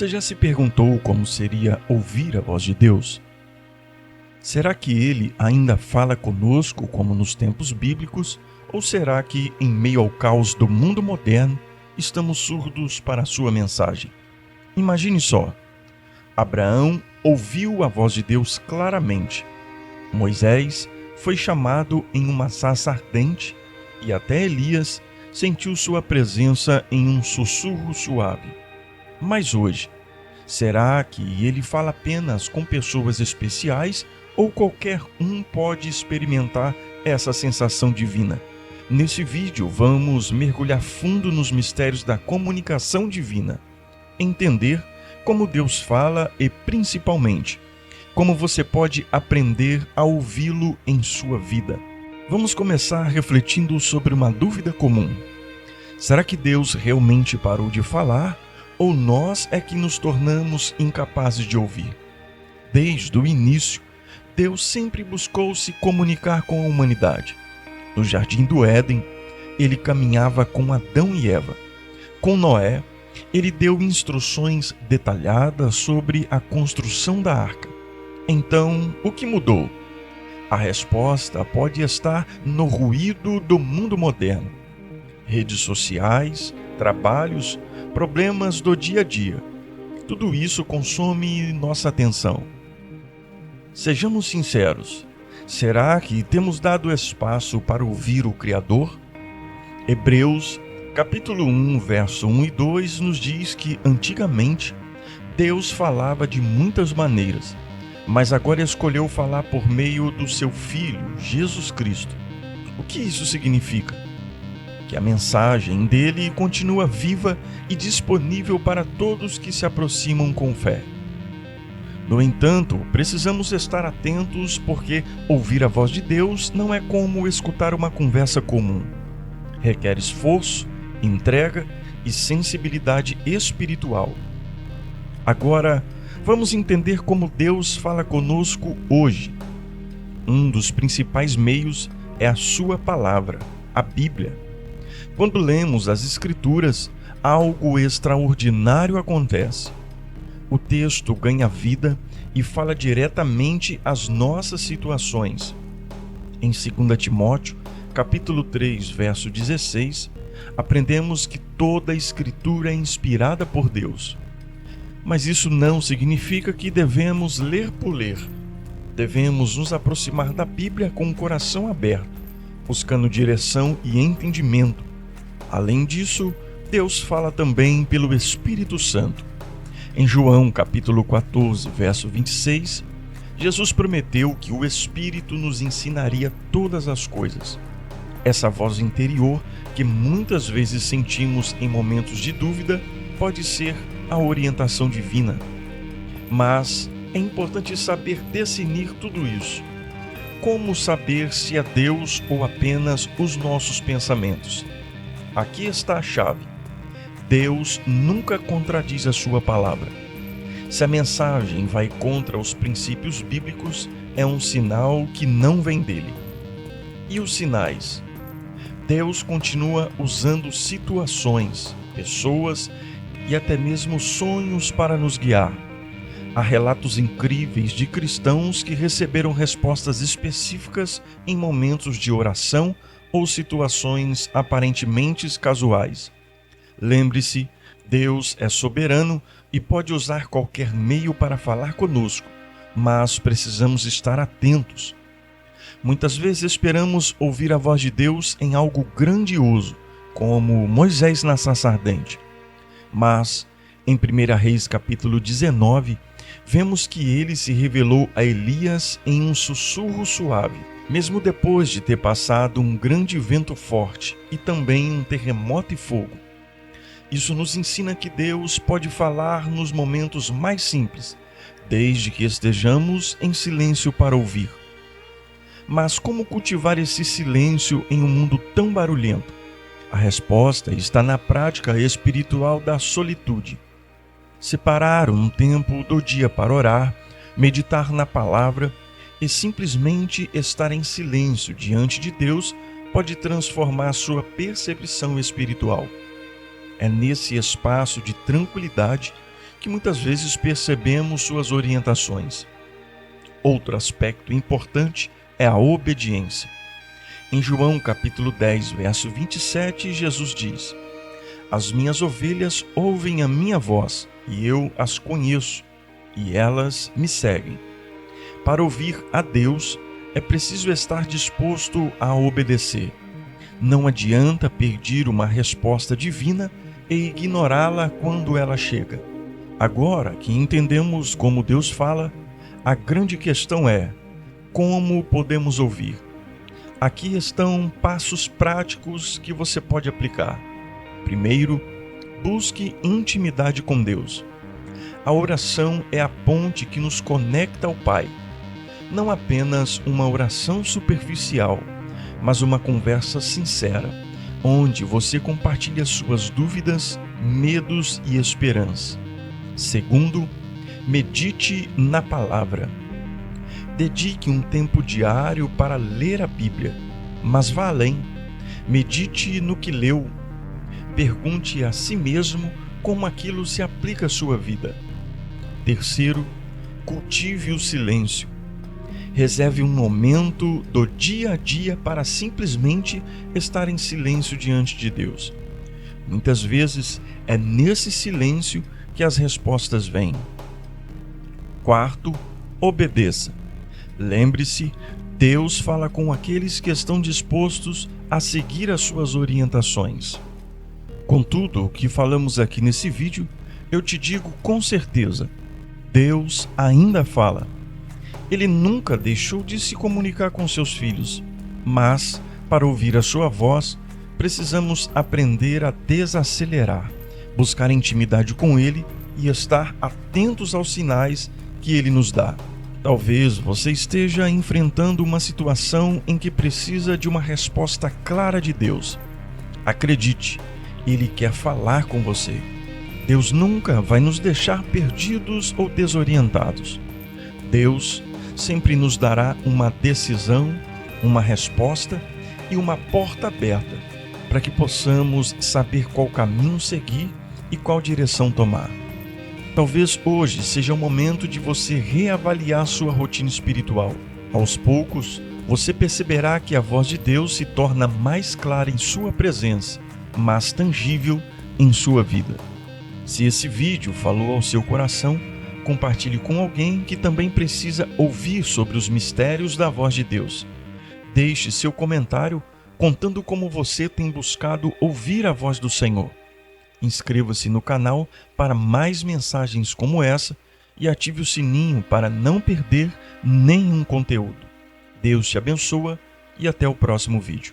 Você já se perguntou como seria ouvir a voz de Deus? Será que Ele ainda fala conosco como nos tempos bíblicos? Ou será que, em meio ao caos do mundo moderno, estamos surdos para a sua mensagem? Imagine só. Abraão ouviu a voz de Deus claramente. Moisés foi chamado em uma sarça ardente e até Elias sentiu sua presença em um sussurro suave. Mas hoje, será que ele fala apenas com pessoas especiais ou qualquer um pode experimentar essa sensação divina? Nesse vídeo, vamos mergulhar fundo nos mistérios da comunicação divina, entender como Deus fala e, principalmente, como você pode aprender a ouvi-lo em sua vida. Vamos começar refletindo sobre uma dúvida comum. Será que Deus realmente parou de falar ou nós é que nos tornamos incapazes de ouvir? Desde o início, Deus sempre buscou se comunicar com a humanidade. No Jardim do Éden, ele caminhava com Adão e Eva. Com Noé, ele deu instruções detalhadas sobre a construção da arca. Então, o que mudou? A resposta pode estar no ruído do mundo moderno. Redes sociais, trabalhos, problemas do dia a dia. Tudo isso consome nossa atenção. Sejamos sinceros, será que temos dado espaço para ouvir o Criador? Hebreus, capítulo 1, verso 1 e 2 nos diz que, antigamente, Deus falava de muitas maneiras, mas agora escolheu falar por meio do seu Filho, Jesus Cristo. O que isso significa? Que a mensagem dele continua viva e disponível para todos que se aproximam com fé. No entanto, precisamos estar atentos porque ouvir a voz de Deus não é como escutar uma conversa comum. Requer esforço, entrega e sensibilidade espiritual. Agora, vamos entender como Deus fala conosco hoje. Um dos principais meios é a sua palavra, a Bíblia. Quando lemos as Escrituras, algo extraordinário acontece. O texto ganha vida e fala diretamente às nossas situações. Em 2 Timóteo, capítulo 3, verso 16, aprendemos que toda a Escritura é inspirada por Deus. Mas isso não significa que devemos ler por ler. Devemos nos aproximar da Bíblia com o coração aberto, buscando direção e entendimento. Além disso, Deus fala também pelo Espírito Santo. Em João, capítulo 14, verso 26, Jesus prometeu que o Espírito nos ensinaria todas as coisas. Essa voz interior, que muitas vezes sentimos em momentos de dúvida, pode ser a orientação divina. Mas é importante saber discernir tudo isso. Como saber se é Deus ou apenas os nossos pensamentos? Aqui está a chave. Deus nunca contradiz a sua palavra. Se a mensagem vai contra os princípios bíblicos, é um sinal que não vem dele. E os sinais? Deus continua usando situações, pessoas e até mesmo sonhos para nos guiar. Há relatos incríveis de cristãos que receberam respostas específicas em momentos de oração ou situações aparentemente casuais. Lembre-se, Deus é soberano e pode usar qualquer meio para falar conosco, mas precisamos estar atentos. Muitas vezes esperamos ouvir a voz de Deus em algo grandioso, como Moisés na sarça ardente. Mas, em 1 Reis capítulo 19, vemos que ele se revelou a Elias em um sussurro suave, mesmo depois de ter passado um grande vento forte e também um terremoto e fogo. Isso nos ensina que Deus pode falar nos momentos mais simples, desde que estejamos em silêncio para ouvir. Mas como cultivar esse silêncio em um mundo tão barulhento? A resposta está na prática espiritual da solitude. Separar um tempo do dia para orar, meditar na palavra e simplesmente estar em silêncio diante de Deus pode transformar sua percepção espiritual. É nesse espaço de tranquilidade que muitas vezes percebemos suas orientações. Outro aspecto importante é a obediência. Em João capítulo 10, verso 27, Jesus diz: "As minhas ovelhas ouvem a minha voz, e eu as conheço, e elas me seguem." Para ouvir a Deus, é preciso estar disposto a obedecer. Não adianta pedir uma resposta divina e ignorá-la quando ela chega. Agora que entendemos como Deus fala, a grande questão é: como podemos ouvir? Aqui estão passos práticos que você pode aplicar. Primeiro, busque intimidade com Deus. A oração é a ponte que nos conecta ao Pai. Não apenas uma oração superficial, mas uma conversa sincera, onde você compartilha suas dúvidas, medos e esperança. Segundo, medite na palavra. Dedique um tempo diário para ler a Bíblia, mas vá além. Medite no que leu. Pergunte a si mesmo como aquilo se aplica à sua vida. Terceiro, cultive o silêncio. Reserve um momento do dia a dia para simplesmente estar em silêncio diante de Deus. Muitas vezes é nesse silêncio que as respostas vêm. Quarto, obedeça. Lembre-se, Deus fala com aqueles que estão dispostos a seguir as suas orientações. Com tudo o que falamos aqui nesse vídeo, eu te digo com certeza, Deus ainda fala. Ele nunca deixou de se comunicar com seus filhos, mas, para ouvir a sua voz, precisamos aprender a desacelerar, buscar intimidade com Ele e estar atentos aos sinais que Ele nos dá. Talvez você esteja enfrentando uma situação em que precisa de uma resposta clara de Deus. Acredite, Ele quer falar com você. Deus nunca vai nos deixar perdidos ou desorientados. Deus sempre nos dará uma decisão, uma resposta e uma porta aberta para que possamos saber qual caminho seguir e qual direção tomar. Talvez hoje seja o momento de você reavaliar sua rotina espiritual. Aos poucos, você perceberá que a voz de Deus se torna mais clara em sua presença, mais tangível em sua vida. Se esse vídeo falou ao seu coração, compartilhe com alguém que também precisa ouvir sobre os mistérios da voz de Deus. Deixe seu comentário contando como você tem buscado ouvir a voz do Senhor. Inscreva-se no canal para mais mensagens como essa e ative o sininho para não perder nenhum conteúdo. Deus te abençoa e até o próximo vídeo.